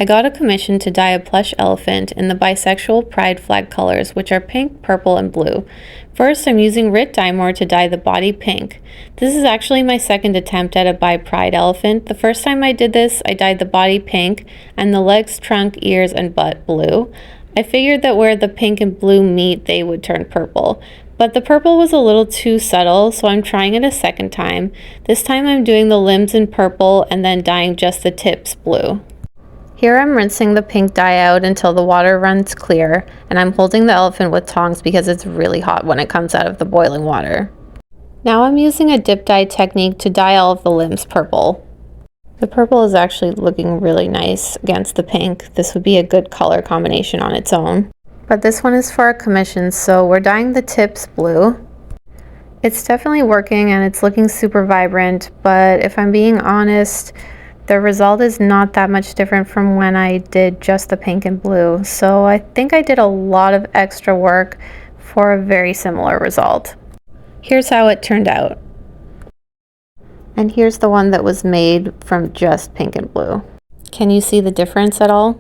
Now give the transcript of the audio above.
I got a commission to dye a plush elephant in the Bisexual pride flag colors, which are pink, purple, and blue. First, I'm using Rit Dyemore to dye the body pink. This is actually my second attempt at a bi pride elephant. The first time I did this, I dyed the body pink and the legs, trunk, ears, and butt blue. I figured that where the pink and blue meet, they would turn purple. But the purple was a little too subtle, so I'm trying it a second time. This time I'm doing the limbs in purple and then dyeing just the tips blue. Here I'm rinsing the pink dye out until the water runs clear, and I'm holding the elephant with tongs because it's really hot when it comes out of the boiling water. Now I'm using a dip dye technique to dye all of the limbs purple. The purple is actually looking really nice against the pink. This would be a good color combination on its own. But this one is for a commission, so we're dyeing the tips blue. It's definitely working and it's looking super vibrant, but if I'm being honest, the result is not that much different from when I did just the pink and blue. So I think I did a lot of extra work for a very similar result. Here's how it turned out. And here's the one that was made from just pink and blue. Can you see the difference at all?